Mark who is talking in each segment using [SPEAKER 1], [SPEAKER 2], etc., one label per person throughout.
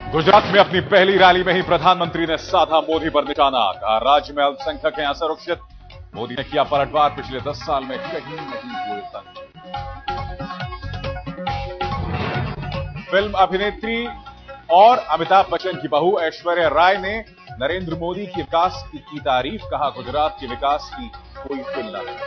[SPEAKER 1] गुजरात में अपनी पहली रैली में ही प्रधानमंत्री ने साधा मोदी पर निशाना। कहा राज्य में अल्पसंख्यक हैं असुरक्षित। मोदी ने किया पलटवार, पिछले 10 साल में कहीं नहीं हुए तंग। फिल्म अभिनेत्री और अमिताभ बच्चन की बहू ऐश्वर्या राय ने नरेंद्र मोदी के विकास की तारीफ। कहा गुजरात के विकास की कोई तुलना नहीं।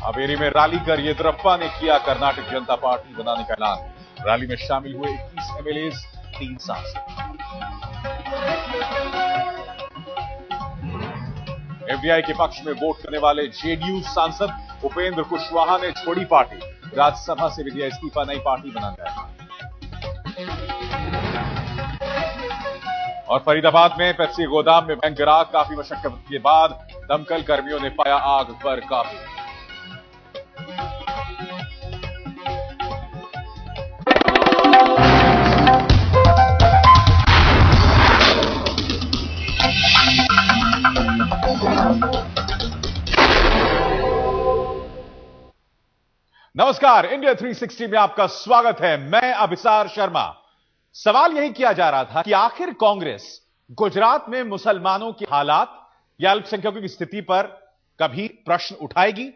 [SPEAKER 1] हावेरी में रैली कर येदियुरप्पा ने किया कर्नाटक जनता पार्टी बनाने का ऐलान। रैली में शामिल हुए 21 एमएलए, 3 सांसद। एफडीआई के पक्ष में वोट करने वाले जेडीयू सांसद उपेंद्र कुशवाहा ने छोड़ी पार्टी। राज्यसभा से भी दिया इस्तीफा, नई पार्टी बनाना है। और फरीदाबाद में पेप्सी गोदाम में बैंक गिरा। काफी मशक्कत के बाद दमकल कर्मियों ने पाया आग पर काबू। नमस्कार, इंडिया 360 में आपका स्वागत है। मैं अभिसार शर्मा। सवाल यही किया जा रहा था कि आखिर कांग्रेस गुजरात में मुसलमानों के हालात या अल्पसंख्यकों की स्थिति पर कभी प्रश्न उठाएगी?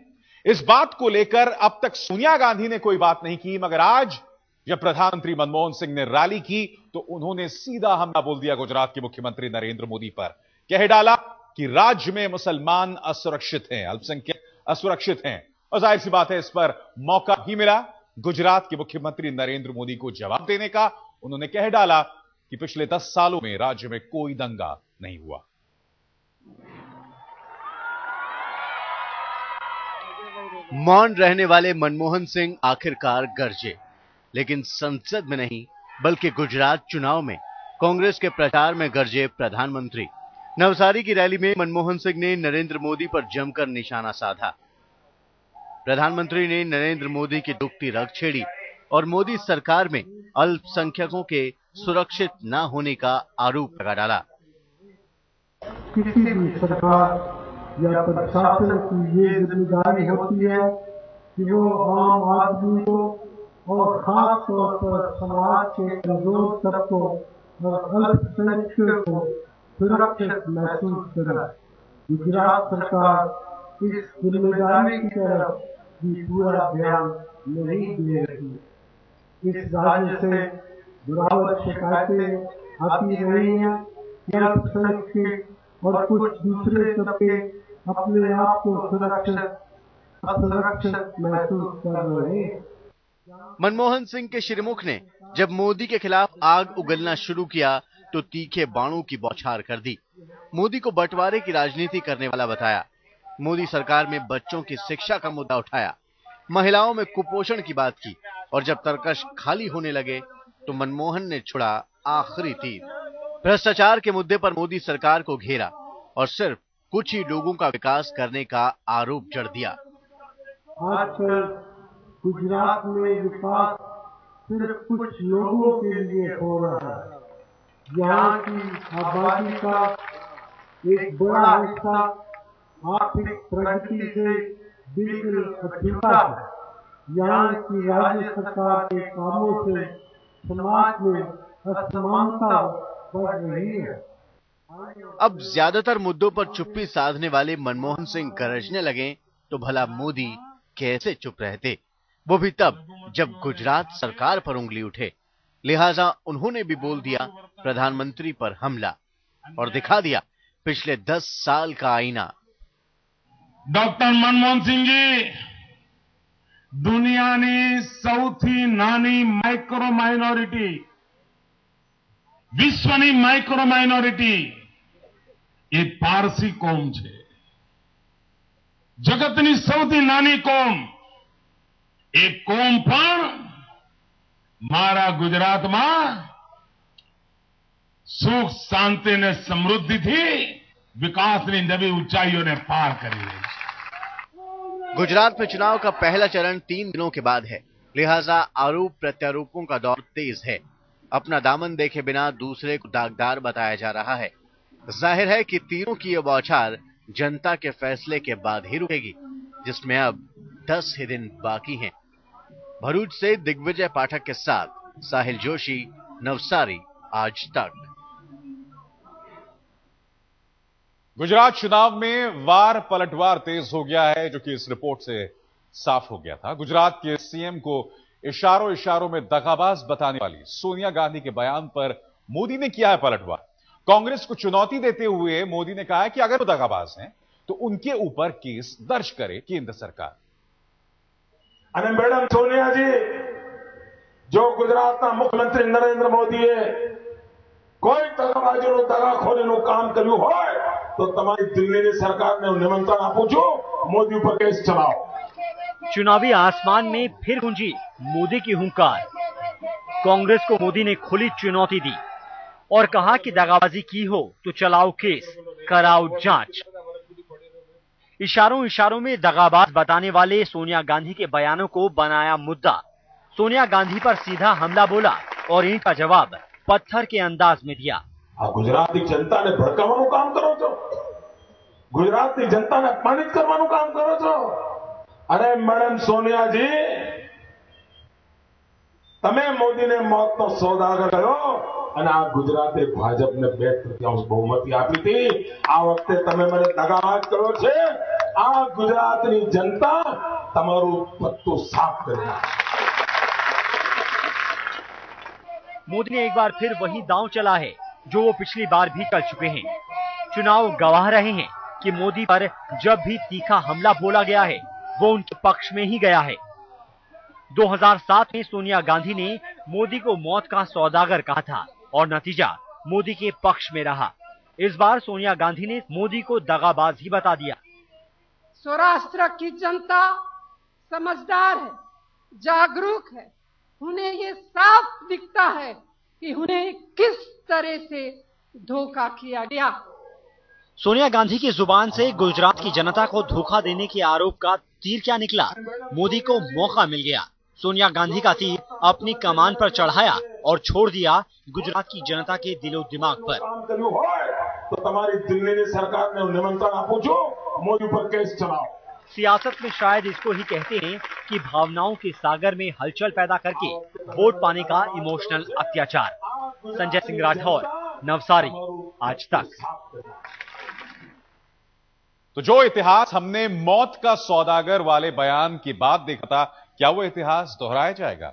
[SPEAKER 1] इस बात को लेकर अब तक सोनिया गांधी ने कोई बात नहीं की, मगर आज जब प्रधानमंत्री मनमोहन सिंह ने रैली की तो उन्होंने सीधा हमला बोल दिया गुजरात के मुख्यमंत्री नरेंद्र मोदी पर। कह डाला कि राज्य में मुसलमान असुरक्षित हैं, अल्पसंख्यक असुरक्षित हैं। और जाहिर सी बात है, इस पर मौका भी मिला गुजरात के मुख्यमंत्री नरेंद्र मोदी को जवाब देने का। उन्होंने कह डाला कि पिछले 10 सालों में राज्य में कोई दंगा नहीं हुआ।
[SPEAKER 2] मौन रहने वाले मनमोहन सिंह आखिरकार गरजे, लेकिन संसद में नहीं बल्कि गुजरात चुनाव में कांग्रेस के प्रचार में गरजे प्रधानमंत्री। नवसारी की रैली में मनमोहन सिंह ने नरेंद्र मोदी पर जमकर निशाना साधा। प्रधानमंत्री ने नरेंद्र मोदी की दुखती रग छेड़ी और मोदी सरकार में अल्पसंख्यकों के सुरक्षित न होने का आरोप लगा डाला।
[SPEAKER 3] किसी भी सरकार या प्रशासन की ये जिम्मेदारी होती है कि वो आम आदमी को और खास तौर पर समाज के कमजोर तबकों और अल्पसंख्यकों को सुरक्षित महसूस करे। गुजरात सरकार इस जिम्मेदारी की तरफ भी पूरा ध्यान नहीं दे रही। इस राज्य से बराबर शिकायतें आती रही हैं कि अल्पसंख्यक और कुछ दूसरे तबके अपने आप को असुरक्षित महसूस कर रहे हैं।
[SPEAKER 2] मनमोहन सिंह के श्रीमुख ने जब मोदी के खिलाफ आग उगलना शुरू किया तो तीखे बाणों की बौछार कर दी। मोदी को बंटवारे की राजनीति करने वाला बताया। मोदी सरकार में बच्चों की शिक्षा का मुद्दा उठाया, महिलाओं में कुपोषण की बात की और जब तरकश खाली होने लगे तो मनमोहन ने छुड़ा आखिरी तीर। भ्रष्टाचार के मुद्दे पर मोदी सरकार को घेरा और सिर्फ कुछ ही लोगों का विकास करने का आरोप जड़ दिया।
[SPEAKER 3] आजकल गुजरात में विकास सिर्फ कुछ लोगों के लिए हो रहा है। यहाँ की आबादी का एक बड़ा हिस्सा आर्थिक प्रगति से बिल्कुल अछूता है। यहाँ की राज्य सरकार के कामों से समाज में असमानता बढ़ रही है।
[SPEAKER 2] अब ज्यादातर मुद्दों पर चुप्पी साधने वाले मनमोहन सिंह गरजने लगे तो भला मोदी कैसे चुप रहते, वो भी तब जब गुजरात सरकार पर उंगली उठे। लिहाजा उन्होंने भी बोल दिया प्रधानमंत्री पर हमला और दिखा दिया पिछले 10 साल का आईना।
[SPEAKER 4] ડોક્ટર મનમોહન સિંહજી, દુનિયાની સૌથી નાની માઇક્રો માઇનોરિટી, વિશ્વની માઇક્રો માઇનોરિટી એ પારસી કોમ છે। જગતની સૌથી નાની કોમ એ કોમ પણ મારા ગુજરાતમાં સુખ શાંતિ અને સમૃદ્ધિથી विकास ने नवी ऊंचाइयों ने पार कर ली।
[SPEAKER 2] गुजरात में चुनाव का पहला चरण 3 दिनों के बाद है, लिहाजा आरोप प्रत्यारोपों का दौर तेज है। अपना दामन देखे बिना दूसरे को दागदार बताया जा रहा है। जाहिर है कि तीनों की यह बौछार जनता के फैसले के बाद ही रुकेगी, जिसमें अब 10 ही दिन बाकी हैं। भरूच से दिग्विजय पाठक के साथ साहिल जोशी, नवसारी, आज तक।
[SPEAKER 1] गुजरात चुनाव में वार पलटवार तेज हो गया है, जो कि इस रिपोर्ट से साफ हो गया था। गुजरात के सीएम को इशारों इशारों में दगाबाज बताने वाली सोनिया गांधी के बयान पर मोदी ने किया है पलटवार। कांग्रेस को चुनौती देते हुए मोदी ने कहा है कि अगर वो दगाबाज हैं तो उनके ऊपर केस दर्ज करे केंद्र सरकार।
[SPEAKER 5] અને મેડમ સોનિયાજી, જો ગુજરાતના મુખ્યમંત્રી નરેન્દ્ર મોદીએ કોઈ દગાબાજોનું દગાખોરીનું કામ કર્યું હોય તો તમારી દિલ્હીની સરકારને હું નિમંત્રણ આપું છું, મોદી ઉપર કેસ ચલાવો।
[SPEAKER 6] चुनावी आसमान में फिर गूंजी मोदी की हुंकार। कांग्रेस को मोदी ने खुली चुनौती दी और कहा कि दगाबाजी की हो तो चलाओ केस, कराओ जांच। इशारों इशारों में दगाबाज बताने वाले सोनिया गांधी के बयानों को बनाया मुद्दा। सोनिया गांधी पर सीधा हमला बोला और इनका जवाब पत्थर के अंदाज में दिया।
[SPEAKER 5] गुजराती जनता ने भड़कावानुं काम करो छो, गुजराती जनता ने अपमानित करवानुं काम करो छो। अरे मैडम सोनिया जी, तमे मोदी ने मौतनो सौदागर कयो અને આ ગુજરાતે ભાજપને 2/3 બહુમતી આપી હતી। આ વખતે તમે મને દગાબાજ કરો છે। આ ગુજરાતની જનતા તમારું પત્તું સાફ કરી નાખશે।
[SPEAKER 6] मोदी ने एक बार फिर वही दांव चला है जो वो पिछली बार भी कर चुके हैं। चुनाव गवाह रहे हैं कि मोदी पर जब भी तीखा हमला बोला गया है वो उनके पक्ष में ही गया है। 2007 में सोनिया गांधी ने मोदी को मौत का सौदागर कहा था और नतीजा मोदी के पक्ष में रहा। इस बार सोनिया गांधी ने मोदी को दगाबाज ही बता दिया।
[SPEAKER 7] सौराष्ट्र की जनता समझदार है, जागरूक है। उन्हें ये साफ दिखता है कि उन्हें किस तरह से धोखा किया गया।
[SPEAKER 6] सोनिया गांधी की जुबान से गुजरात की जनता को धोखा देने के आरोप का तीर क्या निकला? मोदी को मौका मिल गया। सोनिया गांधी का तीर अपनी कमान पर चढ़ाया और छोड़ दिया गुजरात की जनता के दिलो दिमाग पर।
[SPEAKER 5] तो तुम्हारी दिल्ली सरकार ने निमंत्रण आपू छो, मोदी पर केस चलाओ।
[SPEAKER 6] सियासत में शायद इसको ही कहते हैं कि भावनाओं के सागर में हलचल पैदा करके वोट पाने का इमोशनल अत्याचार। संजय सिंह राठौर, नवसारी, आज तक।
[SPEAKER 1] तो जो इतिहास हमने मौत का सौदागर वाले बयान के बाद देखा था, क्या वो इतिहास दोहराया जाएगा?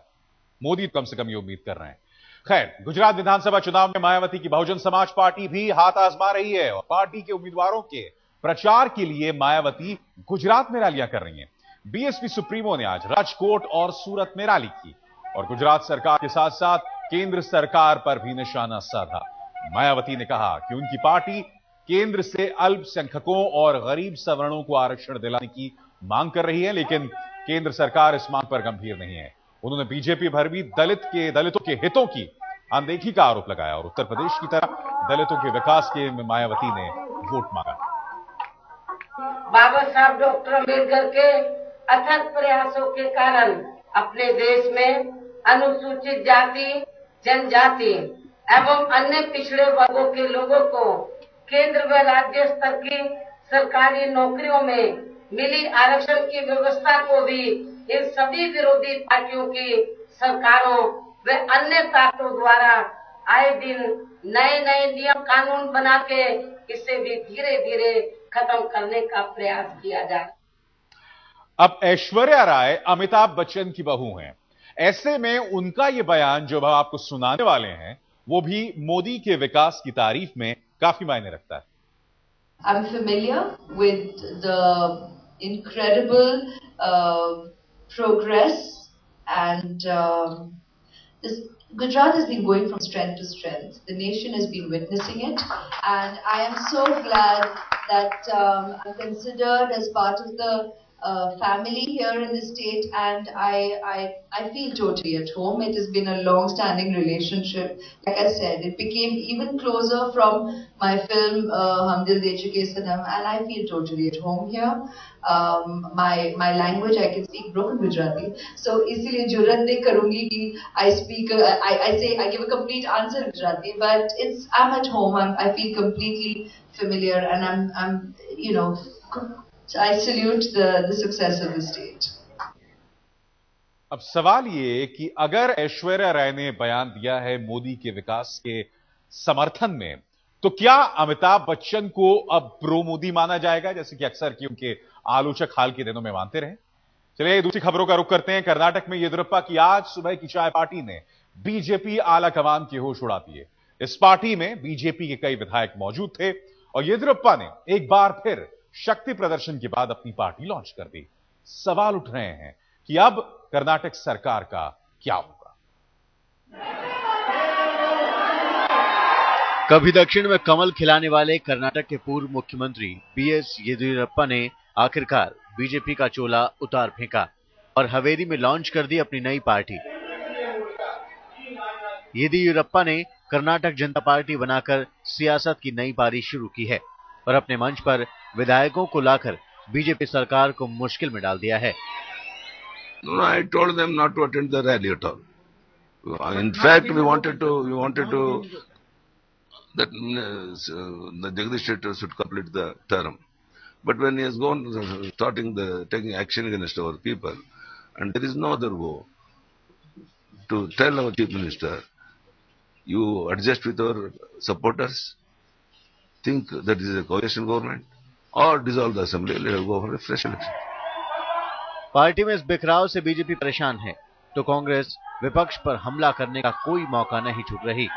[SPEAKER 1] मोदी कम से कम ये उम्मीद कर रहे हैं। खैर, गुजरात विधानसभा चुनाव में मायावती की बहुजन समाज पार्टी भी हाथ आजमा रही है और पार्टी के उम्मीदवारों के प्रचार के लिए मायावती गुजरात में रैलियां कर रही हैं। बीएसपी सुप्रीमो ने आज राजकोट और सूरत में रैली की और गुजरात सरकार के साथ साथ केंद्र सरकार पर भी निशाना साधा। मायावती ने कहा कि उनकी पार्टी केंद्र से अल्पसंख्यकों और गरीब सवर्णों को आरक्षण दिलाने की मांग कर रही है, लेकिन केंद्र सरकार इस मांग पर गंभीर नहीं है। उन्होंने बीजेपी भर भी दलितों के हितों की अनदेखी का आरोप लगाया और उत्तर प्रदेश की तरह दलितों के विकास के मायावती ने वोट मांगा।
[SPEAKER 8] बाबा साहब डॉक्टर अम्बेडकर के अथक प्रयासों के कारण अपने देश में अनुसूचित जाति, जनजाति एवं अन्य पिछड़े वर्गों के लोगों को केंद्र व राज्य स्तर की सरकारी नौकरियों में मिली आरक्षण की व्यवस्था को भी इन सभी विरोधी पार्टियों की सरकारों व अन्य ताकतों द्वारा आए दिन नए नए नियम कानून बना के इसे भी धीरे धीरे खत्म करने का प्रयास किया जाए।
[SPEAKER 1] अब ऐश्वर्या राय अमिताभ बच्चन की बहू हैं। ऐसे में उनका ये बयान जो हम आपको सुनाने वाले हैं वो भी मोदी के विकास की तारीफ में काफी मायने रखता है।
[SPEAKER 9] I'm familiar with the incredible progress and this Gujarat has been going from strength to strength. The nation has been witnessing it, and I am so glad that I'm considered as part of the family here in the state, and I feel totally at home. It has been a long-standing relationship. Like I said, it became even closer from my film Hum Dil De Chuke Sanam, and I feel totally at home here. My language, I can speak broken Gujarati, so इसलिए जुर्रत नहीं करूँगी कि I give a complete answer in Gujarati, but I'm at home. I feel completely familiar, and I'm so I salute the success of the state.
[SPEAKER 1] अब सवाल ये कि अगर ऐश्वर्या राय ने बयान दिया है मोदी के विकास के समर्थन में, तो क्या अमिताभ बच्चन को अब प्रो मोदी माना जाएगा, जैसे कि अक्सर की उनके आलोचक हाल के दिनों में मानते रहे? चलिए दूसरी खबरों का रुख करते हैं। कर्नाटक में येदियुरप्पा की आज सुबह की चाय पार्टी ने बीजेपी आला कमान के होश उड़ा दिए। इस पार्टी में बीजेपी के कई विधायक मौजूद थे और येदियुरप्पा ने एक बार फिर शक्ति प्रदर्शन के बाद अपनी पार्टी लॉन्च कर दी। सवाल उठ रहे हैं कि अब कर्नाटक सरकार का क्या होगा?
[SPEAKER 2] कभी दक्षिण में कमल खिलाने वाले कर्नाटक के पूर्व मुख्यमंत्री बीएस येदियुरप्पा ने आखिरकार बीजेपी का चोला उतार फेंका और हवेली में लॉन्च कर दी अपनी नई पार्टी। येदियुरप्पा ने कर्नाटक जनता पार्टी बनाकर सियासत की नई पारी शुरू की है और अपने मंच पर विधायकों को लाकर बीजेपी सरकार को मुश्किल में डाल दिया है।
[SPEAKER 10] I told them not to attend the rally at all. In fact, we wanted to that the Jagdish Shetty should complete the term. But when he has gone, taking action against our people, and there is no other way to tell our Chief Minister, you adjust with our supporters, think that this is a coalition government, or dissolve the assembly, let us go for a fresh election.
[SPEAKER 2] Party में इस बिखराव से BJP परेशान है, तो कांग्रेस विपक्ष पर हमला करने का कोई मौका नहीं छूट रही।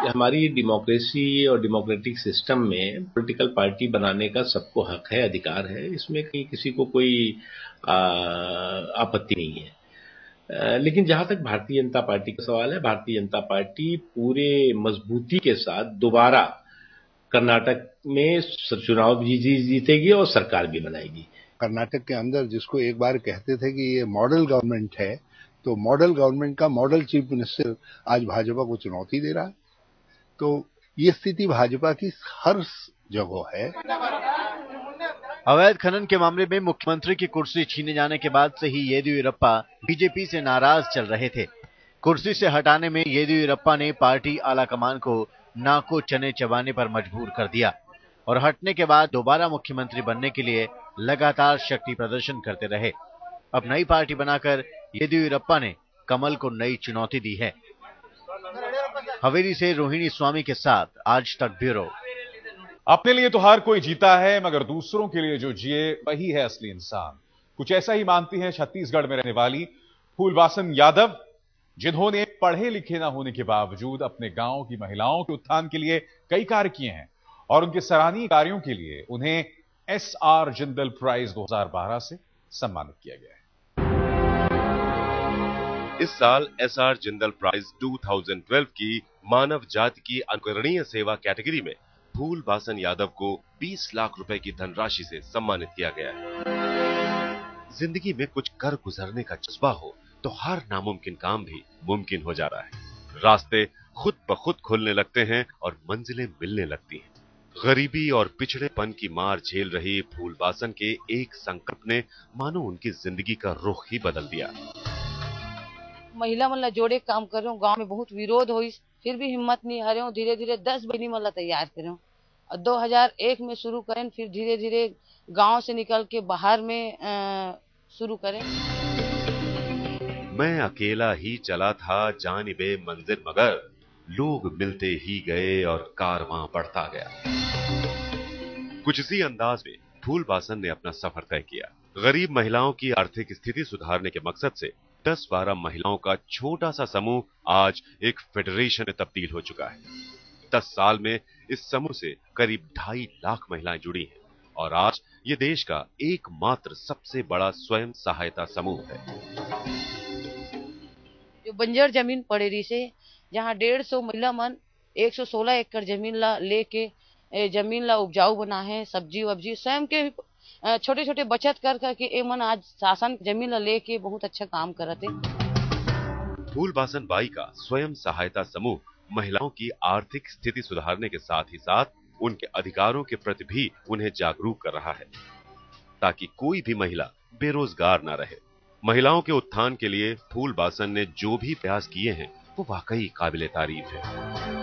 [SPEAKER 11] हमारी डेमोक्रेसी और डेमोक्रेटिक सिस्टम में पॉलिटिकल पार्टी बनाने का सबको हक है, अधिकार है, इसमें कहीं किसी को कोई आपत्ति नहीं है। लेकिन जहां तक भारतीय जनता पार्टी का सवाल है, भारतीय जनता पार्टी पूरे मजबूती के साथ दोबारा कर्नाटक में चुनाव जीतेगी और सरकार भी बनाएगी।
[SPEAKER 12] कर्नाटक के अंदर जिसको एक बार कहते थे कि ये मॉडल गवर्नमेंट है, तो मॉडल गवर्नमेंट का मॉडल चीफ मिनिस्टर आज भाजपा को चुनौती दे रहा है। तो ये स्थिति भाजपा की हर जगह है।
[SPEAKER 2] अवैध खनन के मामले में मुख्यमंत्री की कुर्सी छीने जाने के बाद से ही येदियुरप्पा बीजेपी से नाराज चल रहे थे। कुर्सी से हटाने में येदियुरप्पा ने पार्टी आलाकमान को नाको चने चबाने पर मजबूर कर दिया और हटने के बाद दोबारा मुख्यमंत्री बनने के लिए लगातार शक्ति प्रदर्शन करते रहे। अब नई पार्टी बनाकर येदियुरप्पा ने कमल को नई चुनौती दी है। हवेली से रोहिणी स्वामी के साथ आज तक ब्यूरो।
[SPEAKER 1] अपने लिए तो हर कोई जीता है, मगर दूसरों के लिए जो जिए वही है असली इंसान। कुछ ऐसा ही मानती हैं छत्तीसगढ़ में रहने वाली फूलवासन यादव, जिन्होंने पढ़े लिखे न होने के बावजूद अपने गांव की महिलाओं के उत्थान के लिए कई कार्य किए हैं और उनके सराहनीय कार्यों के लिए उन्हें एसआर जिंदल प्राइज 2012 से सम्मानित किया गया है।
[SPEAKER 13] इस साल एसआर जिंदल प्राइज 2012 की मानव जाति की अनुकरणीय सेवा कैटेगरी में फूलवासन यादव को 20 लाख रुपए की धनराशि से सम्मानित किया गया है। जिंदगी में कुछ कर गुजरने का जज्बा हो तो हर नामुमकिन काम भी मुमकिन हो जा रहा है। रास्ते खुद ब खुद खुलने लगते हैं और मंजिलें मिलने लगती हैं। गरीबी और पिछड़ेपन की मार झेल रही फूलवासन के एक संकल्प ने मानो उनकी जिंदगी का रुख ही बदल दिया।
[SPEAKER 14] महिला मन ला जोड़े काम कर रहे हो, गांव में बहुत विरोध हुई, फिर भी हिम्मत नहीं हारे हो। धीरे धीरे 10 बहनी मन ला तैयार करे हो और 2001 में शुरू करें, फिर धीरे धीरे गांव से निकल के बाहर में शुरू करें।
[SPEAKER 13] मैं अकेला ही चला था जानिबे मंजिल, मगर लोग मिलते ही गए और कारवां बढ़ता गया। कुछ इसी अंदाज में फूलवासन ने अपना सफर तय किया। गरीब महिलाओं की आर्थिक स्थिति सुधारने के मकसद से 10-12 महिलाओं का छोटा सा समूह आज एक फेडरेशन में तब्दील हो चुका है। 10 साल में इस समूह से करीब 2.5 लाख महिलाएं जुड़ी हैं और आज ये देश का एकमात्र सबसे बड़ा स्वयं सहायता समूह है।
[SPEAKER 14] जो बंजर जमीन पड़े रही से, जहाँ 150 महिला मन 116 एकड़ जमीन ला लेके जमीन ला उपजाऊ बना है, सब्जी वब्जी स्वयं के छोटे छोटे बचत कर करके ए मन आज शासन जमीन ला लेके बहुत अच्छा काम करते।
[SPEAKER 13] फूलवासन बाई का स्वयं सहायता समूह महिलाओं की आर्थिक स्थिति सुधारने के साथ ही साथ उनके अधिकारों के प्रति भी उन्हें जागरूक कर रहा है, ताकि कोई भी महिला बेरोजगार न रहे। महिलाओं के उत्थान के लिए फूलवासन ने जो भी प्रयास किए हैं वो वाकई काबिले तारीफ है।